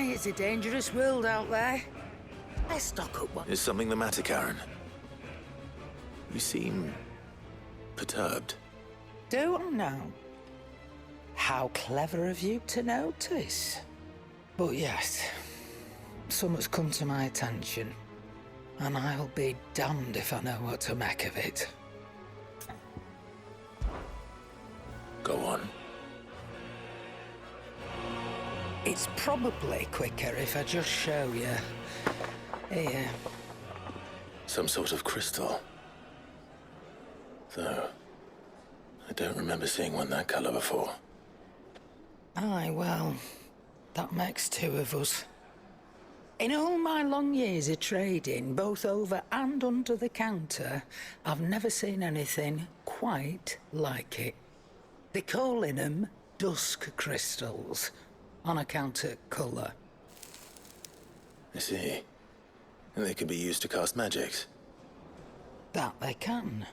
Kurenai, it's a dangerous world out there. Let's stock up one. Is something the matter, Karen? You seem perturbed. Don't know. How clever of you to notice. But yes, something's come to my attention, and I'll be damned if I know what to make of it. Go on. It's probably quicker if I just show you. Here. Some sort of crystal. Though, I don't remember seeing one that color before. Aye, well, that makes two of us. In all my long years of trading, both over and under the counter, I've never seen anything quite like it. They're calling them dusk crystals, on account of colour. I see. And they can be used to cast magics. That they can.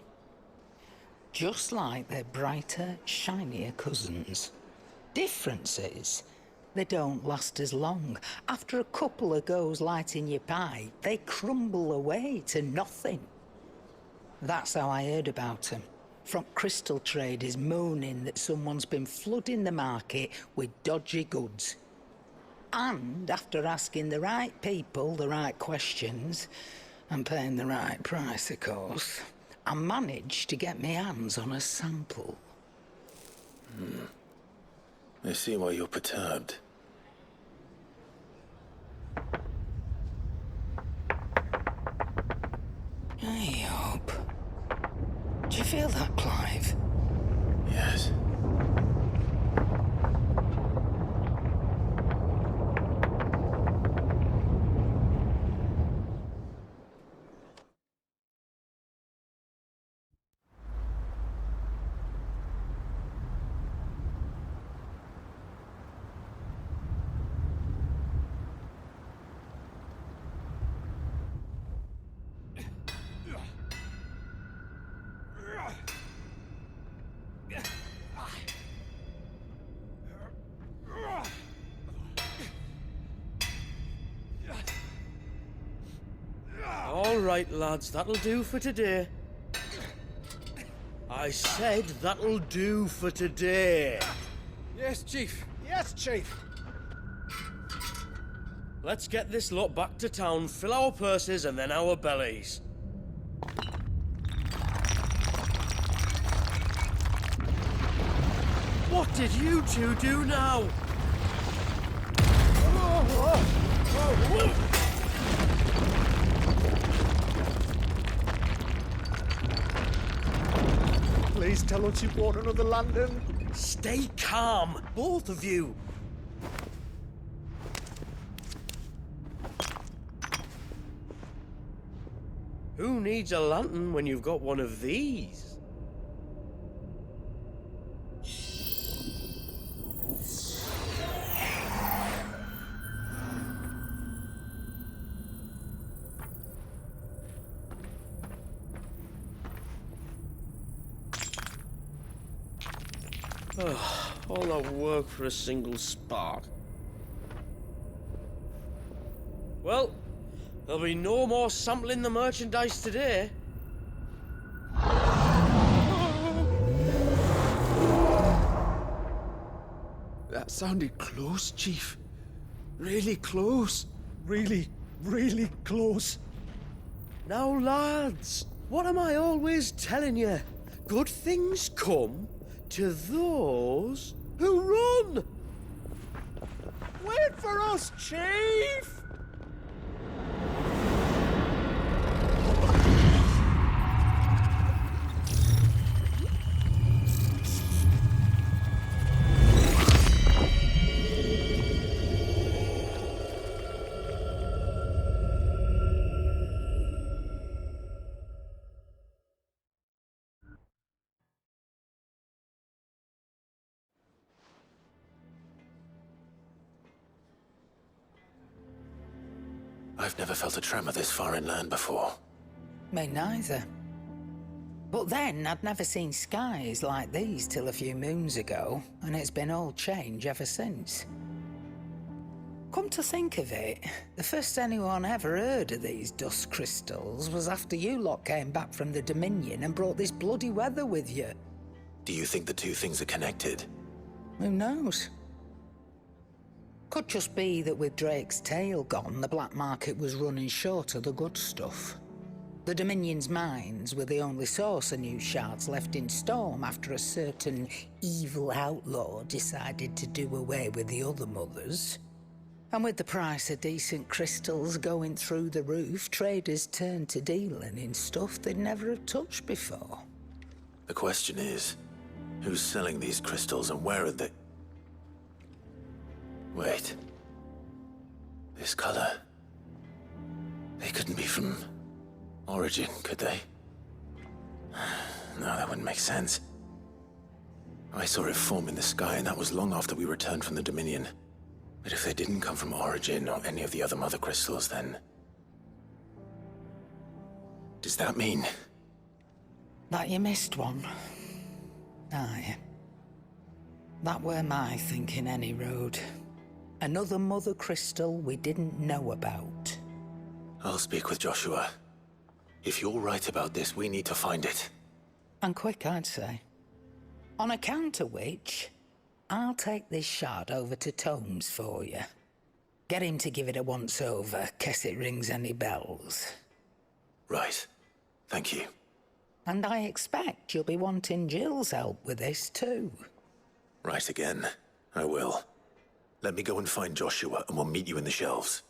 Just like their brighter, shinier cousins. Difference is, they don't last as long. After a couple of goes lighting your pipe, they crumble away to nothing. That's how I heard about them. From crystal traders moaning that someone's been flooding the market with dodgy goods. And after asking the right people the right questions, and paying the right price, of course, I managed to get my hands on a sample. I see why you're perturbed. I hope. Do you feel that, Clive? Yes. All right, lads, that'll do for today. I said that'll do for today. Yes, Chief. Yes, Chief. Let's get this lot back to town, fill our purses and then our bellies. What did you two do now? Please tell us you bought another lantern. Stay calm, both of you. Who needs a lantern when you've got one of these? All that work for a single spark. Well, there'll be no more sampling the merchandise today. That sounded close, Chief. Really close. Really, really close. Now, lads, what am I always telling you? Good things come to those who run! Wait for us, Chief! I've never felt a tremor this far inland before. Me neither. But then, I'd never seen skies like these till a few moons ago, and it's been all change ever since. Come to think of it, the first anyone ever heard of these dust crystals was after you lot came back from the Dominion and brought this bloody weather with you. Do you think the two things are connected? Who knows? Could just be that with Drake's tail gone, the black market was running short of the good stuff. The Dominion's mines were the only source of new shards left in Storm after a certain evil outlaw decided to do away with the other mothers. And with the price of decent crystals going through the roof, traders turned to dealing in stuff they'd never have touched before. The question is, who's selling these crystals and where are they? Wait. This color. They couldn't be from Origin, could they? No, that wouldn't make sense. I saw it form in the sky, and that was long after we returned from the Dominion. But if they didn't come from Origin or any of the other mother crystals, then... does that mean... that you missed one? Aye. That were my thinking, any road. Another mother crystal we didn't know about. I'll speak with Joshua. If you're right about this, we need to find it. And quick, I'd say. On account of which, I'll take this shard over to Tomes for you. Get him to give it a once-over, case it rings any bells. Right. Thank you. And I expect you'll be wanting Jill's help with this, too. Right again. I will. Let me go and find Joshua, and we'll meet you in the shelves.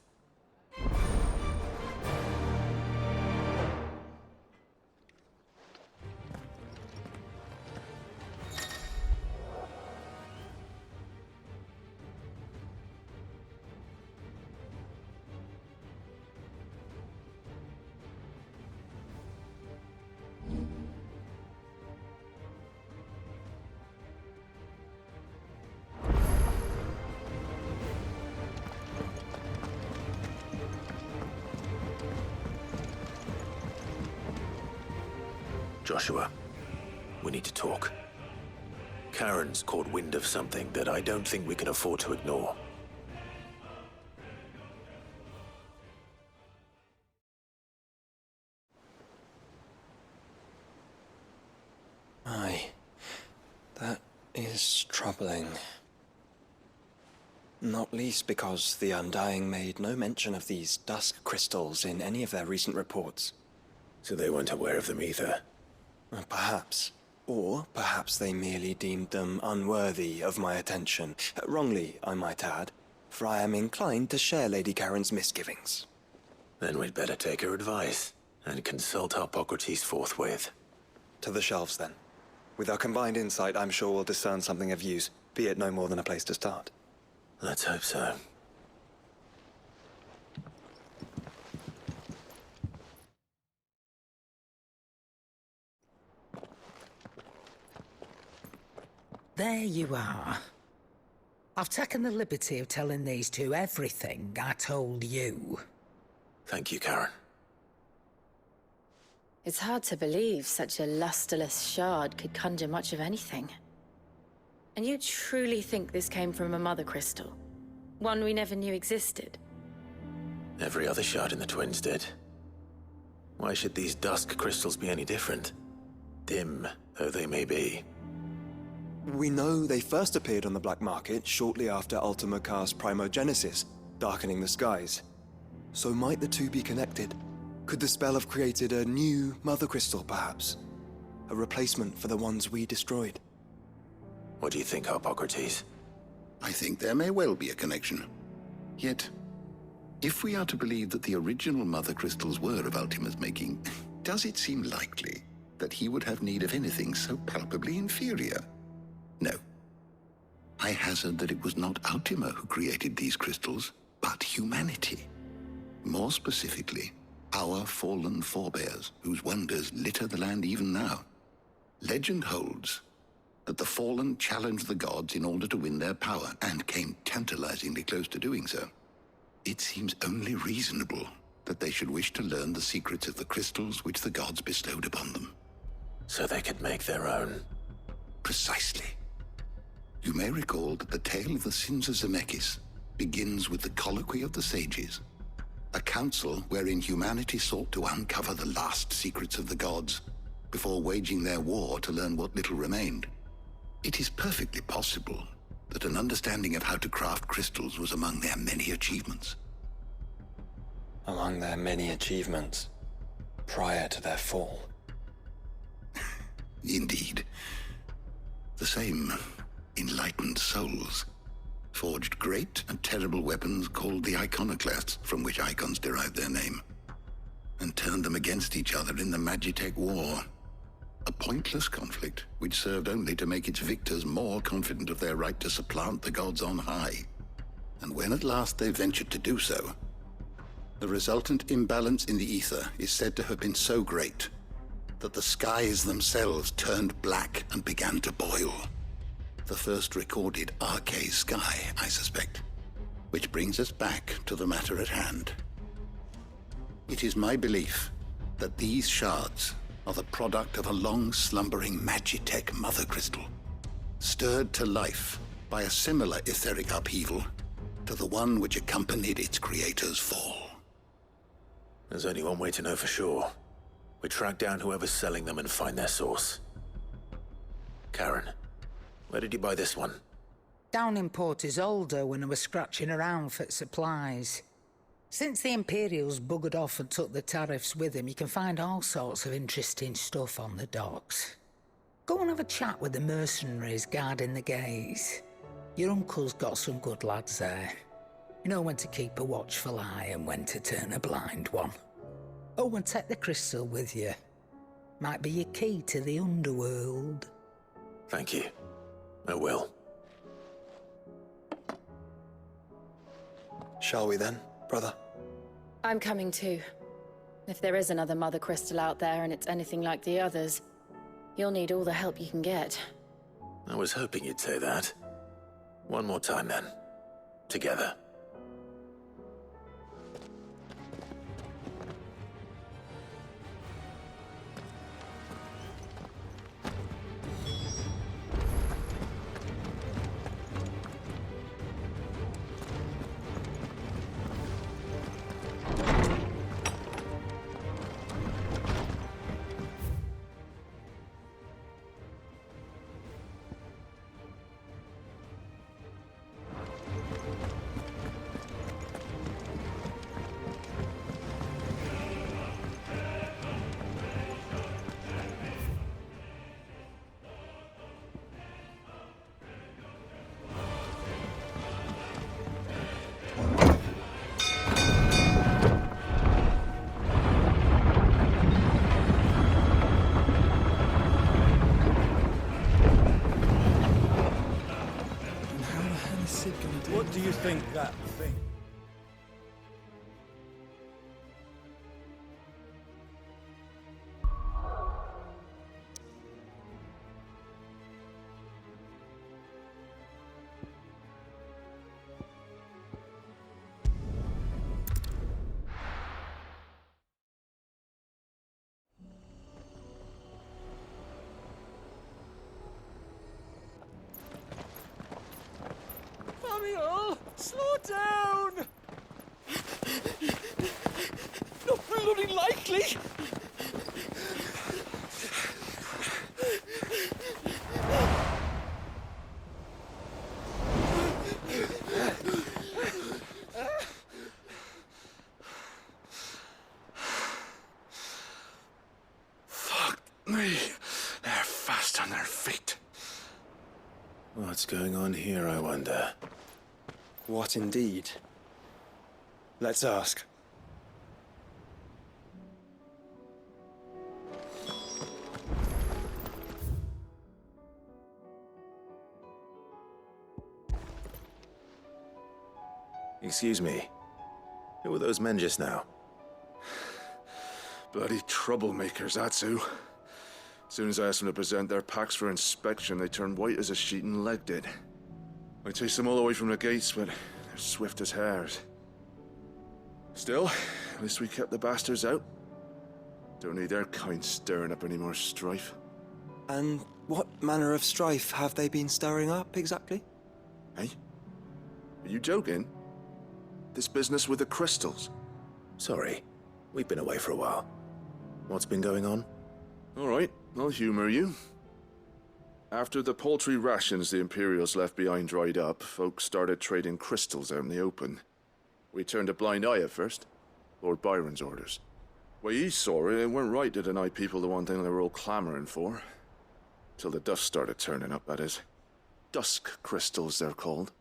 Joshua, we need to talk. Karen's caught wind of something that I don't think we can afford to ignore. Aye, that is troubling. Not least because the Undying made no mention of these dusk crystals in any of their recent reports. So they weren't aware of them either. Perhaps. Or perhaps they merely deemed them unworthy of my attention. Wrongly, I might add, for I am inclined to share Lady Karen's misgivings. Then we'd better take her advice and consult Hippocrates forthwith. To the shelves, then. With our combined insight, I'm sure we'll discern something of use, be it no more than a place to start. Let's hope so. There you are. I've taken the liberty of telling these two everything I told you. Thank you, Karen. It's hard to believe such a lusterless shard could conjure much of anything. And you truly think this came from a mother crystal? One we never knew existed? Every other shard in the Twins did. Why should these dusk crystals be any different? Dim though they may be. We know they first appeared on the black market shortly after Ultima Car's primogenesis, darkening the skies. So might the two be connected? Could the spell have created a new mother crystal, perhaps? A replacement for the ones we destroyed? What do you think, Hippocrates? I think there may well be a connection. Yet, if we are to believe that the original mother crystals were of Ultima's making, does it seem likely that he would have need of anything so palpably inferior? No. I hazard that it was not Ultima who created these crystals, but humanity. More specifically, our fallen forebears, whose wonders litter the land even now. Legend holds that the fallen challenged the gods in order to win their power, and came tantalizingly close to doing so. It seems only reasonable that they should wish to learn the secrets of the crystals which the gods bestowed upon them. So they could make their own. Precisely. You may recall that the tale of the sins of Zemeckis begins with the Colloquy of the Sages, a council wherein humanity sought to uncover the last secrets of the gods before waging their war to learn what little remained. It is perfectly possible that an understanding of how to craft crystals was among their many achievements. Among their many achievements, prior to their fall. Indeed. The same enlightened souls forged great and terrible weapons called the iconoclasts, from which icons derive their name, and turned them against each other in the Magitech War. A pointless conflict which served only to make its victors more confident of their right to supplant the gods on high. And when at last they ventured to do so, the resultant imbalance in the ether is said to have been so great that the skies themselves turned black and began to boil. The first recorded Arcade sky, I suspect. Which brings us back to the matter at hand. It is my belief that these shards are the product of a long-slumbering Magitech mother crystal, stirred to life by a similar etheric upheaval to the one which accompanied its creator's fall. There's only one way to know for sure. We track down whoever's selling them and find their source. Karen, where did you buy this one? Down in Port Isolde when I was scratching around for supplies. Since the Imperials buggered off and took the tariffs with them, you can find all sorts of interesting stuff on the docks. Go and have a chat with the mercenaries guarding the gates. Your uncle's got some good lads there. You know when to keep a watchful eye and when to turn a blind one. Oh, and take the crystal with you. Might be your key to the underworld. Thank you. I will. Shall we then, brother? I'm coming too. If there is another mother crystal out there and it's anything like the others, you'll need all the help you can get. I was hoping you'd say that. One more time then. Together. What do you think that thing? Samuel, slow down! Not bloody likely! Fuck me. They're fast on their feet. What's going on here, I wonder? What indeed? Let's ask. Excuse me. Who were those men just now? Bloody troublemakers, that's who. As soon as I asked them to present their packs for inspection, they turned white as a sheet and legged it. I chased them all away from the gates, but they're swift as hares. Still, at least we kept the bastards out. Don't need their kind stirring up any more strife. And what manner of strife have they been stirring up, exactly? Hey? Are you joking? This business with the crystals. Sorry, we've been away for a while. What's been going on? All right, I'll humor you. After the paltry rations the Imperials left behind dried up, folks started trading crystals out in the open. We turned a blind eye at first. Lord Byron's orders. Way he saw it, it weren't right to deny people the one thing they were all clamoring for. Till the dust started turning up, that is. Dusk crystals, they're called.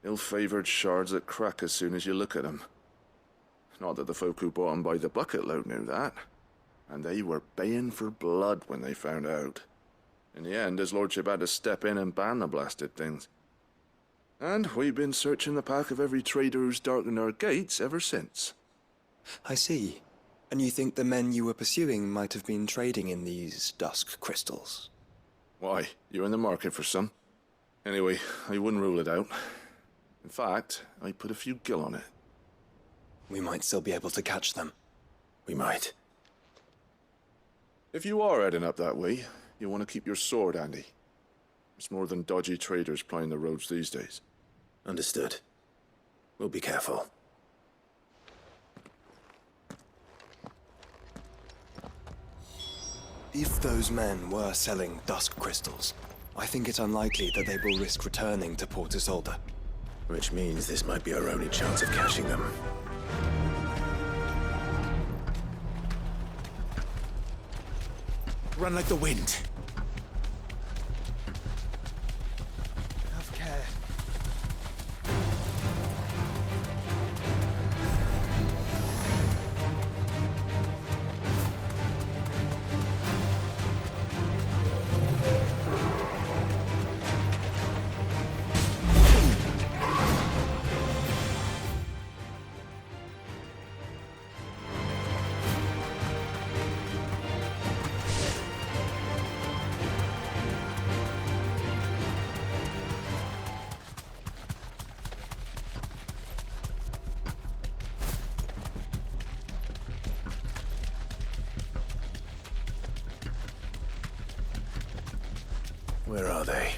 Ill-favored shards that crack as soon as you look at them. Not that the folk who bought them by the bucket load knew that. And they were baying for blood when they found out. In the end, his lordship had to step in and ban the blasted things. And we've been searching the pack of every trader who's darkened our gates ever since. I see. And you think the men you were pursuing might have been trading in these dusk crystals? Why, you're in the market for some. Anyway, I wouldn't rule it out. In fact, I put a few gil on it. We might still be able to catch them. We might. If you are heading up that way, you want to keep your sword handy. It's more than dodgy traders plying the roads these days. Understood. We'll be careful. If those men were selling dusk crystals, I think it's unlikely that they will risk returning to Port Isolde. Which means this might be our only chance of catching them. Run like the wind. Have care. Where are they?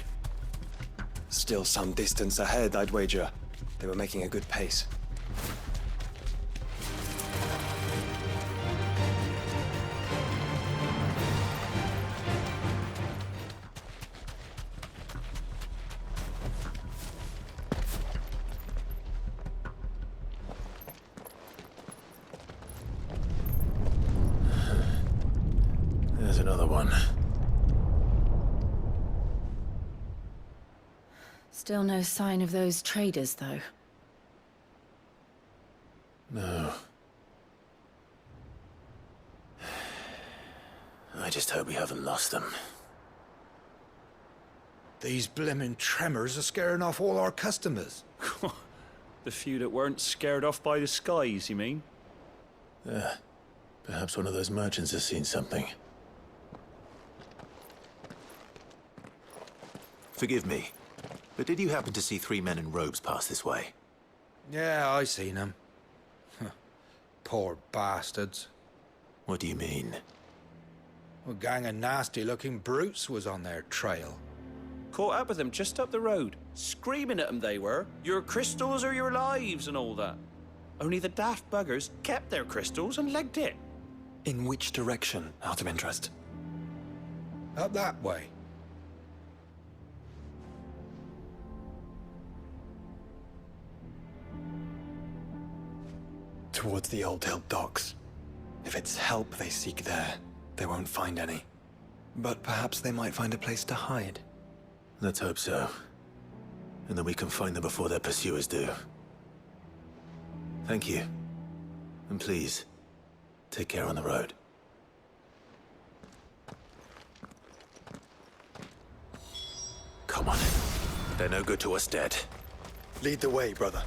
Still some distance ahead, I'd wager. They were making a good pace. There's another one. Still no sign of those traders, though. No. I just hope we haven't lost them. These blimmin' tremors are scaring off all our customers. The few that weren't scared off by the skies, you mean? Perhaps one of those merchants has seen something. Forgive me, but did you happen to see 3 men in robes pass this way? Yeah, I seen them. Poor bastards. What do you mean? A gang of nasty-looking brutes was on their trail. Caught up with them just up the road. Screaming at them they were. Your crystals are your lives and all that. Only the daft buggers kept their crystals and legged it. In which direction, out of interest? Up that way. Towards the Old Hill docks. If it's help they seek there, they won't find any. But perhaps they might find a place to hide. Let's hope so. And then we can find them before their pursuers do. Thank you. And please, take care on the road. Come on. They're no good to us dead. Lead the way, brother.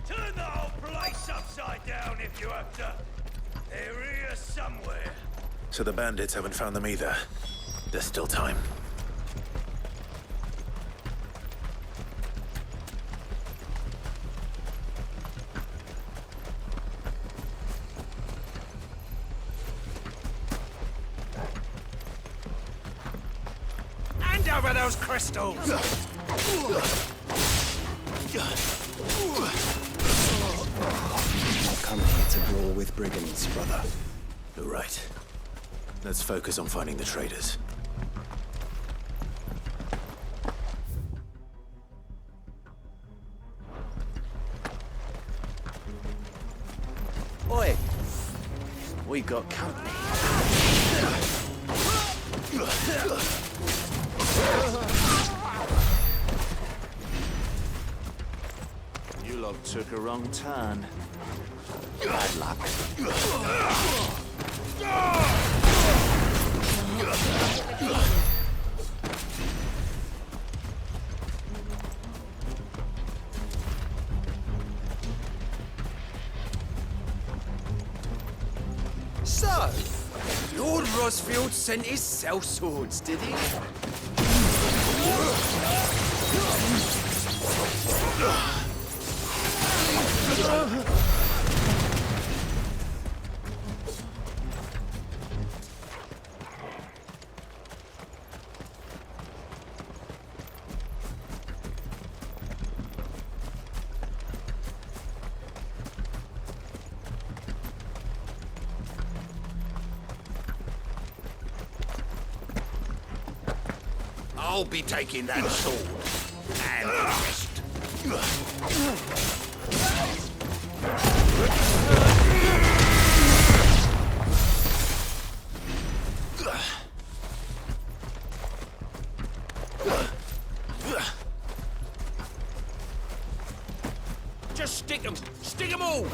Turn the whole place upside down if you have to. They're here somewhere. So the bandits haven't found them either. There's still time. over those crystals! Come here to brawl with brigands, brother. You're right. Let's focus on finding the traitors. Oi! We got company. You lot took a wrong turn. Bad luck. So, Lord Rosfield sent his sellswords, did he? I'll be taking that sword and the rest. Just stick 'em! Stick 'em all!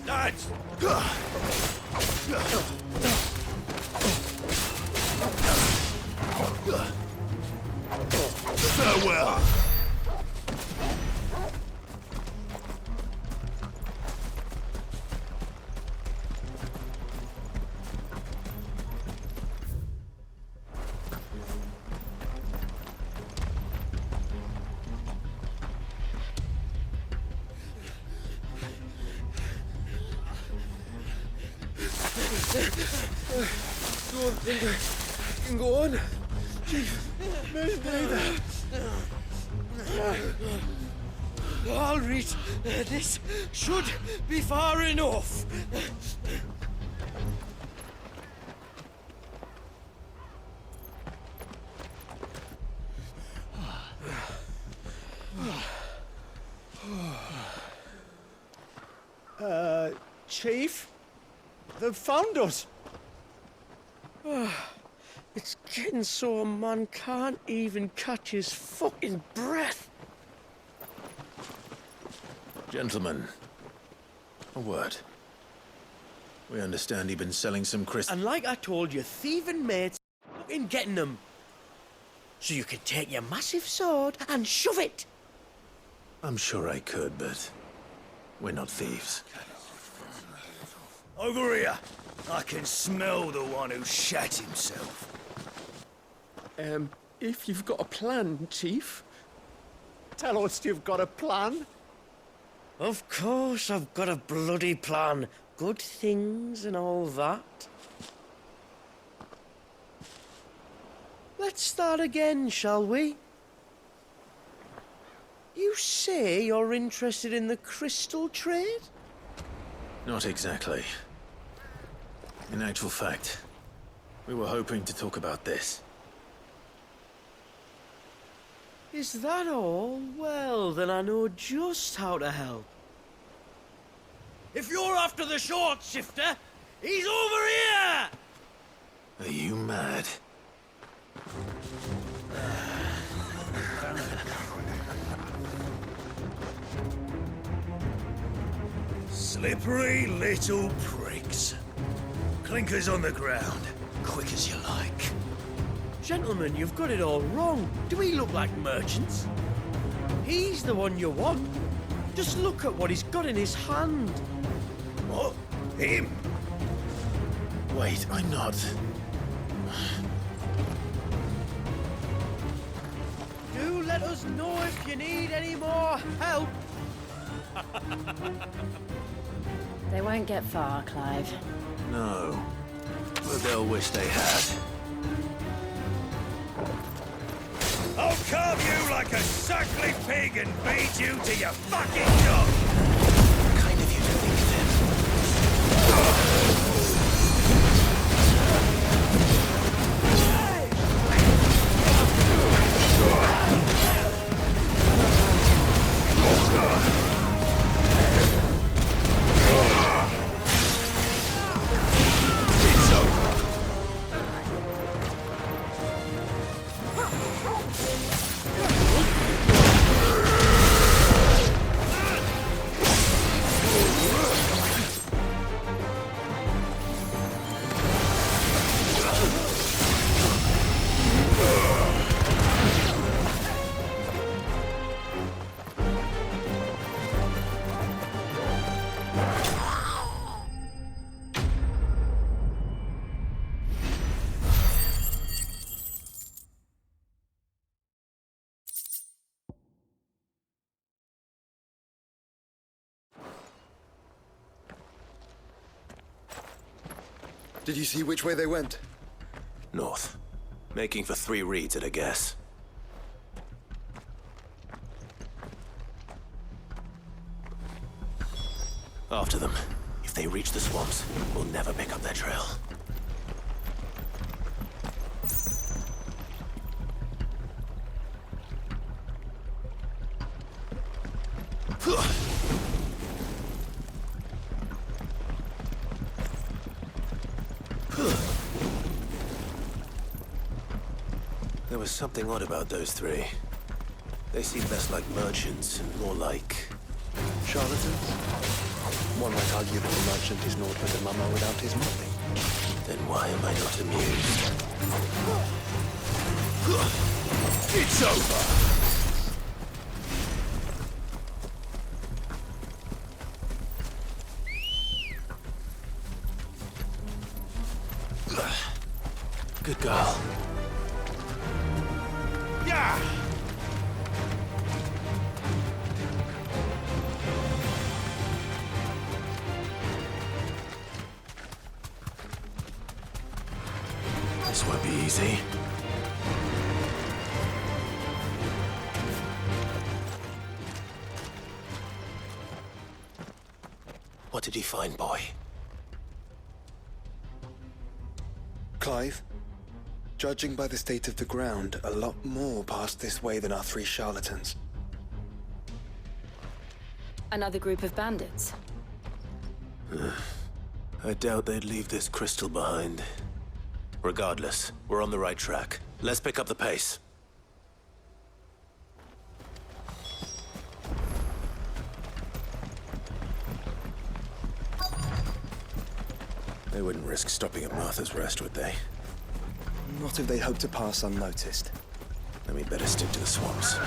Lads! Farewell! Don't think I can go on. All right, this should be far enough. Chief? They've found us. It's getting so a man can't even catch his fucking breath. Gentlemen, a word. We understand you've been selling some crystals. And like I told you, thieving mates fucking getting them. So you could take your massive sword and shove it. I'm sure I could, but we're not thieves. Over here! I can smell the one who shat himself. If you've got a plan, Chief. Tell us you've got a plan. Of course I've got a bloody plan. Good things and all that. Let's start again, shall we? You say you're interested in the crystal trade? Not exactly. In actual fact, we were hoping to talk about this. Is that all? Well, then I know just how to help. If you're after the short shifter, he's over here! Are you mad? Slippery little pricks. Clinkers on the ground, quick as you like. Gentlemen, you've got it all wrong. Do we look like merchants? He's the one you want. Just look at what he's got in his hand. What? Him? Wait, I'm not. Do let us know if you need any more help. They won't get far, Clive. No. But they'll wish they had. I'll carve you like a suckling pig and feed you to your fucking dog! Kind of you to think of him. Did you see which way they went? North. Making for 3 reeds at a guess. After them. If they reach the swamps, we'll never pick up their trail. There was something odd about those 3. They seemed less like merchants and more like... Charlatans? One might argue that a merchant is naught but a mummer without his money. Then why am I not amused? It's over! Good girl. Yeah! This won't be easy. What did he find, boy? Clive? Judging by the state of the ground, a lot more passed this way than our 3 charlatans. Another group of bandits. I doubt they'd leave this crystal behind. Regardless, we're on the right track. Let's pick up the pace. They wouldn't risk stopping at Martha's Rest, would they? Not if they hope to pass unnoticed. Then we'd better stick to the swamps.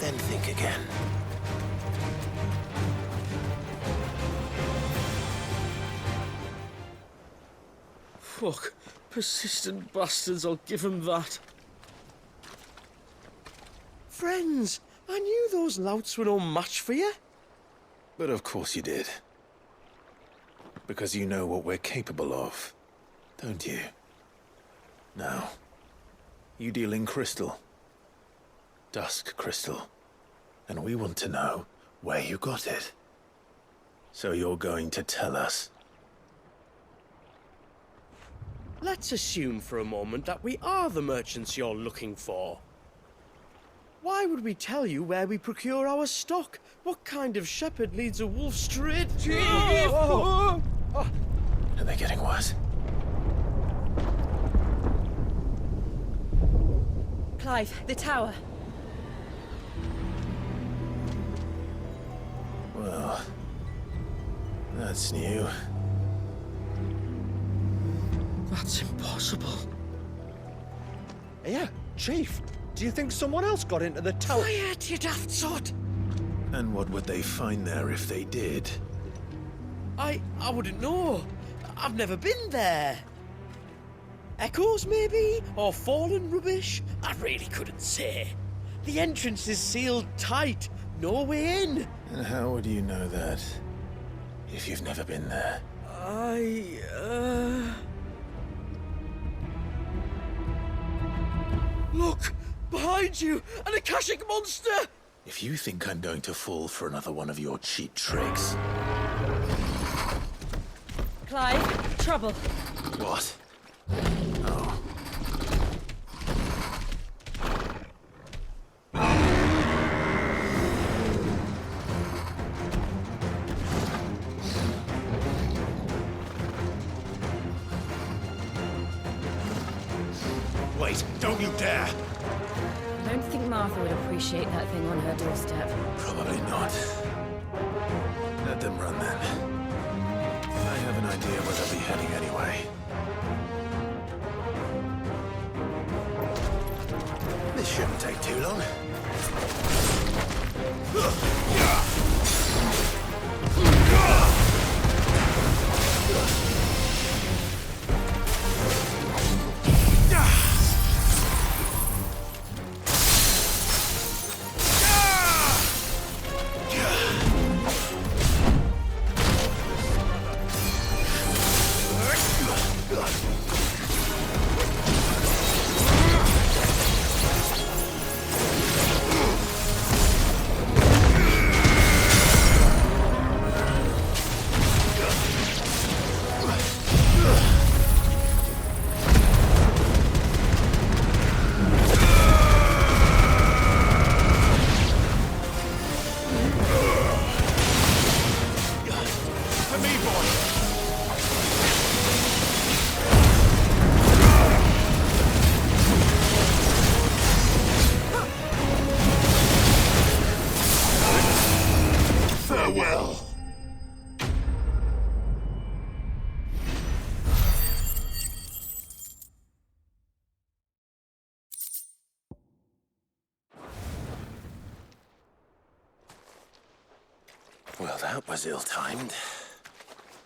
then think again. Fuck. Persistent bastards, I'll give them that. Friends, I knew those louts were no match for you. But of course you did. Because you know what we're capable of, don't you? Now, you deal in crystal. Dusk crystal. And we want to know where you got it. So you're going to tell us. Let's assume for a moment that we are the merchants you're looking for. Why would we tell you where we procure our stock? What kind of shepherd leads a wolf straight? Are they getting worse? Clive, the tower. Well, that's new. That's impossible. Yeah, Chief. Do you think someone else got into the tower? Quiet, you daft sot! And what would they find there if they did? I wouldn't know. I've never been there. Echoes, maybe? Or fallen rubbish? I really couldn't say. The entrance is sealed tight. No way in. And how would you know that, if you've never been there? Look! Behind you! An Akashic monster! If you think I'm going to fall for another one of your cheap tricks... Clive, trouble. What? Oh. Wait, don't you dare! I don't think Martha would appreciate that thing on her doorstep. Probably not. Let them run then. I have an idea where they'll be heading anyway. This shouldn't take too long. Well, that was ill-timed.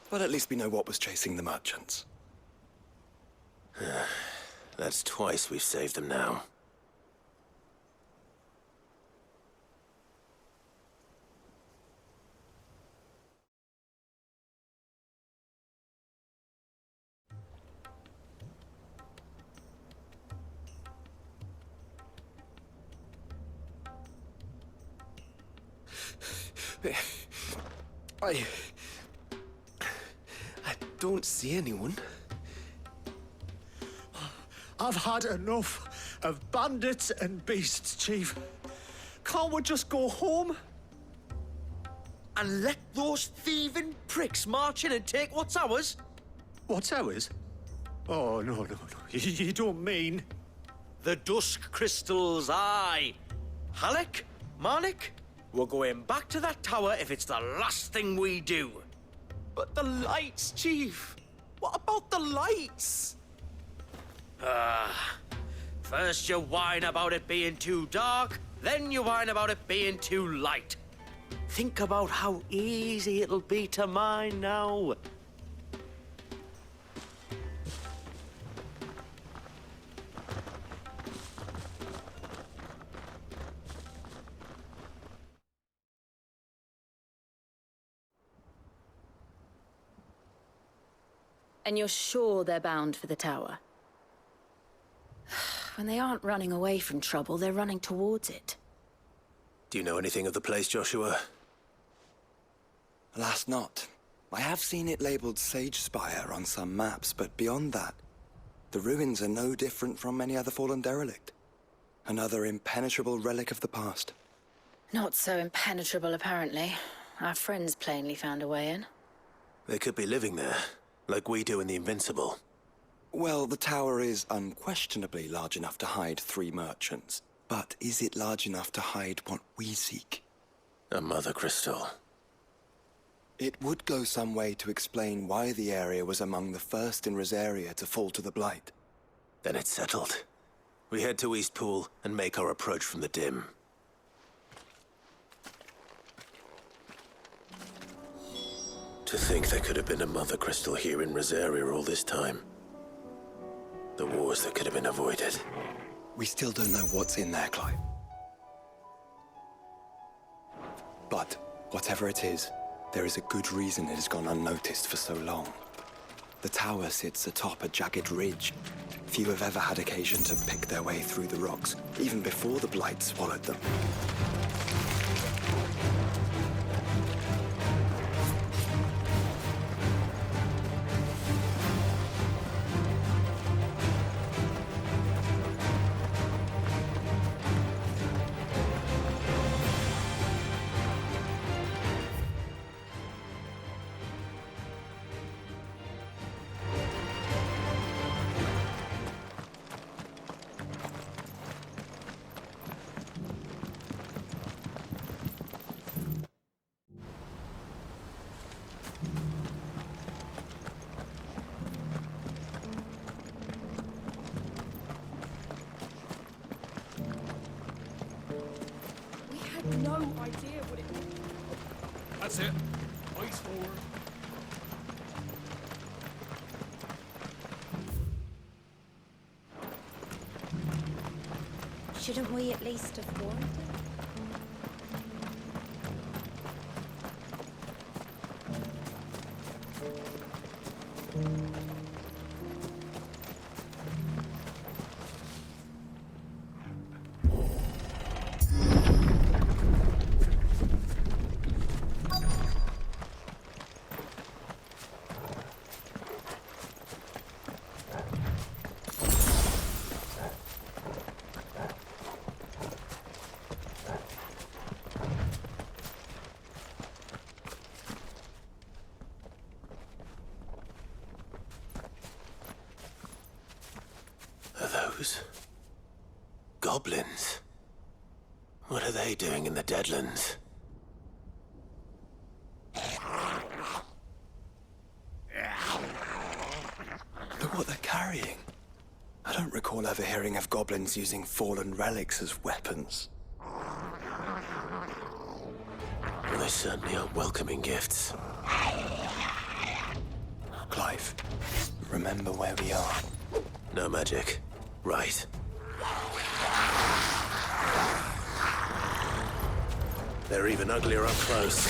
But at least we know what was chasing the merchants. That's twice we've saved them now. I don't see anyone. I've had enough of bandits and beasts, Chief. Can't we just go home? And let those thieving pricks march in and take what's ours? What's ours? Oh, no. You don't mean... The dusk crystals, aye. Halleck, Marnik, we're going back to that tower if it's the last thing we do. But the lights, Chief! What about the lights? First you whine about it being too dark, Then you whine about it being too light. Think about how easy it'll be to mine now. And you're sure they're bound for the tower? When they aren't running away from trouble, they're running towards it. Do you know anything of the place, Joshua? Alas, not. I have seen it labeled Sage Spire on some maps, but beyond that, the ruins are no different from any other fallen derelict. Another impenetrable relic of the past. Not so impenetrable, apparently. Our friends plainly found a way in. They could be living there, like we do in the Invincible. Well, the tower is unquestionably large enough to hide 3 merchants. But is it large enough to hide what we seek? A mother crystal. It would go some way to explain why the area was among the first in Rosaria to fall to the Blight. Then it's settled. We head to Eastpool and make our approach from the dim. To think there could have been a mother crystal here in Rosaria all this time. The wars that could have been avoided. We still don't know what's in there, Clive. But whatever it is, there is a good reason it has gone unnoticed for so long. The tower sits atop a jagged ridge. Few have ever had occasion to pick their way through the rocks, even before the Blight swallowed them. No idea what it is. That's it. Eyes forward. Shouldn't we at least have warned him? Goblins? What are they doing in the Deadlands? Look what they're carrying. I don't recall ever hearing of goblins using fallen relics as weapons. Well, they certainly aren't welcoming gifts. Clive, remember where we are. No magic. Right. They're even uglier up close.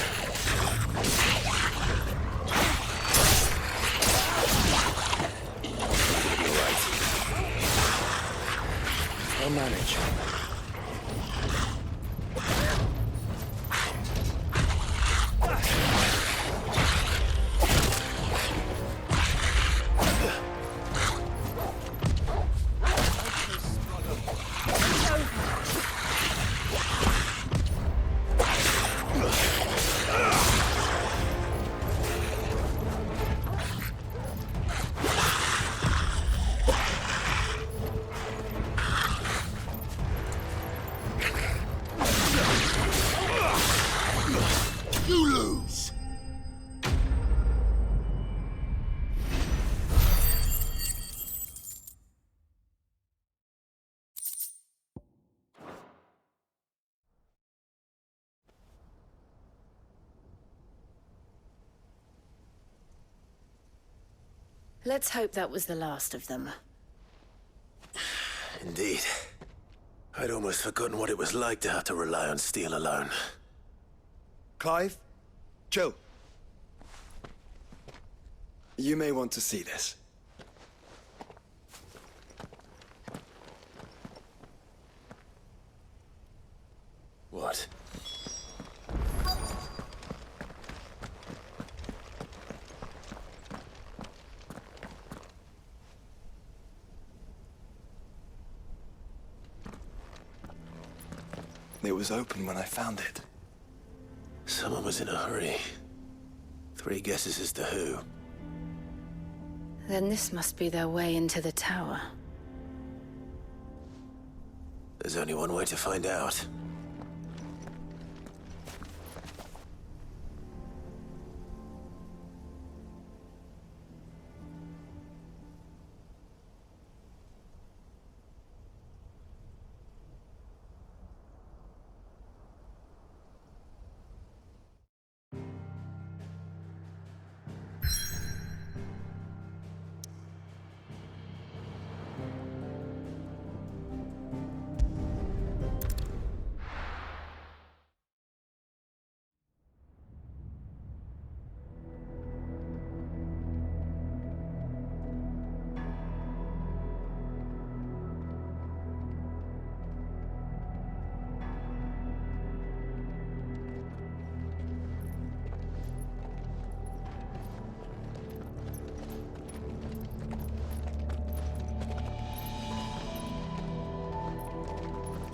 You're right. I'll manage. Let's hope that was the last of them. Indeed. I'd almost forgotten what it was like to have to rely on steel alone. Clive? Joe? You may want to see this. What? It was open when I found it. Someone was in a hurry. 3 guesses as to who. Then this must be their way into the tower. There's only one way to find out.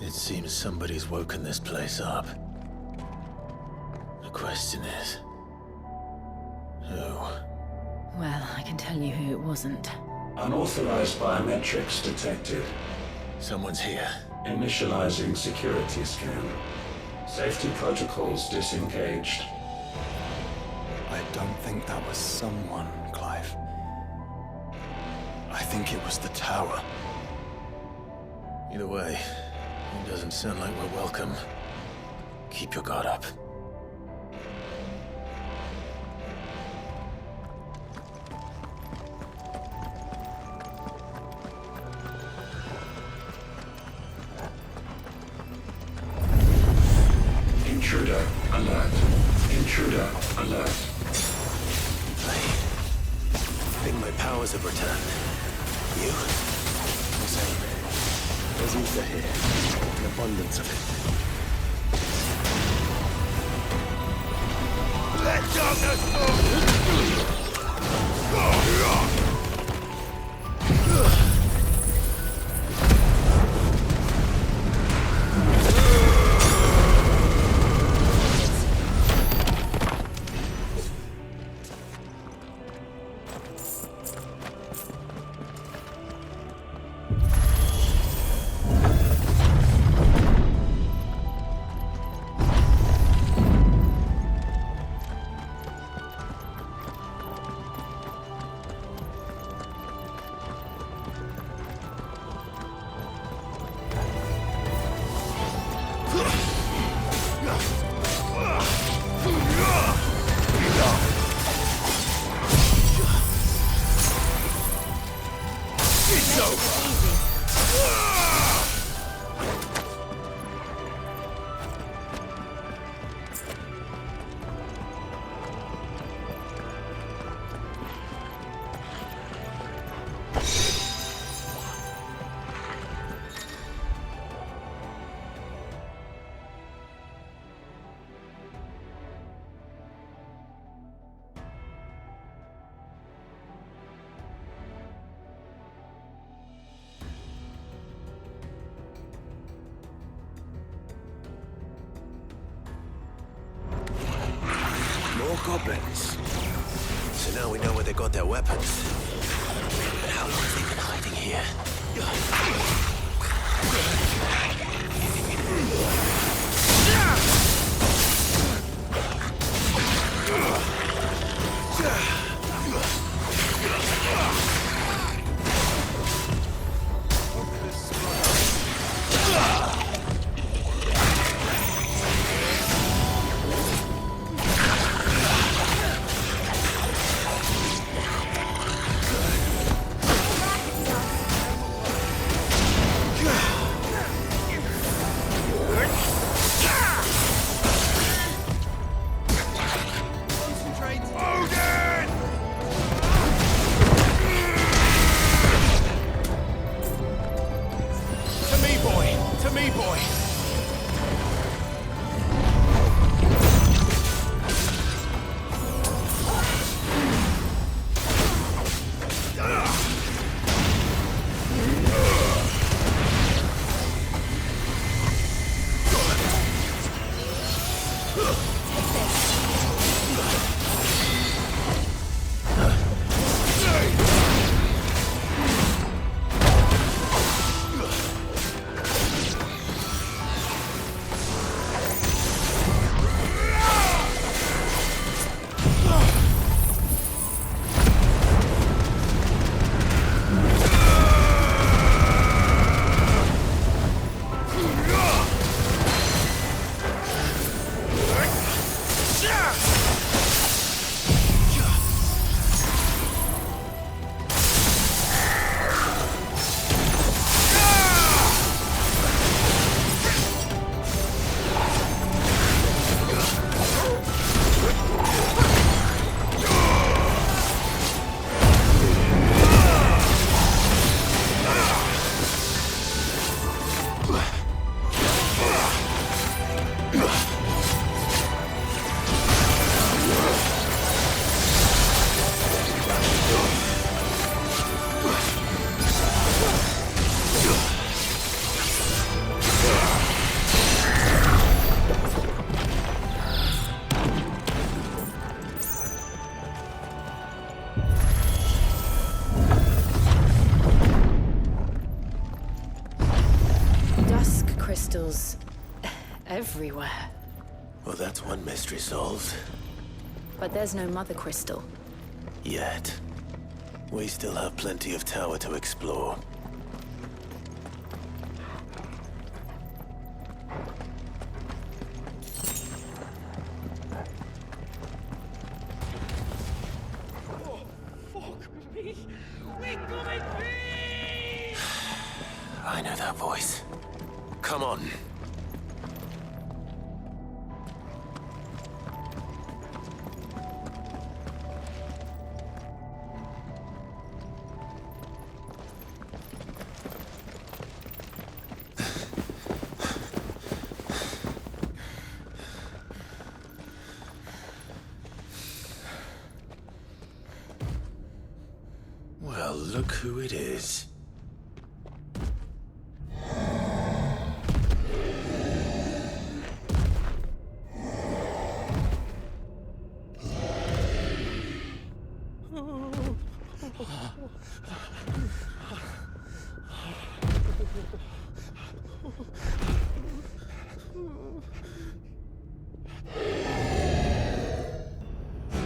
It seems somebody's woken this place up. The question is... who? Well, I can tell you who it wasn't. Unauthorized biometrics detected. Someone's here. Initializing security scan. Safety protocols disengaged. I don't think that was someone, Clive. I think it was the tower. Either way, it doesn't sound like we're welcome. Keep your guard up. Intruder alert. Intruder alert. I think my powers have returned. You? The same. There's ether here. An abundance of it. Let darkness move! More goblins. So now we know where they got their weapons. But how long have they been hiding here? Well, that's one mystery solved. But there's no mother crystal. Yet. We still have plenty of tower to explore. I know that voice. Come on. Well, look who it is.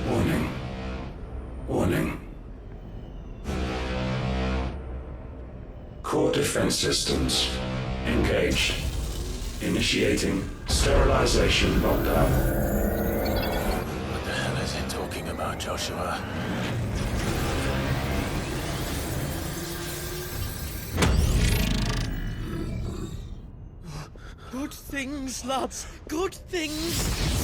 Warning. Warning. Core defense systems engaged. Initiating sterilization lockdown. What the hell is it talking about, Joshua? Good things, lads. Good things.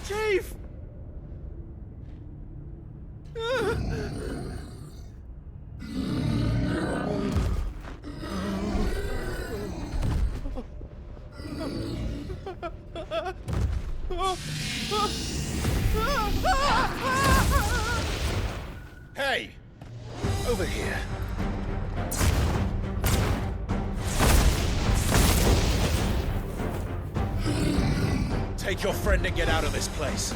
Chief! Hey! Over here. Take your friend and get out of this place.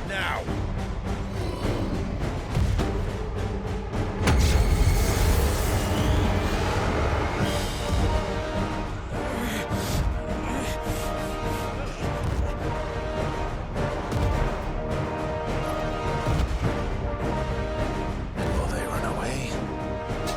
Now!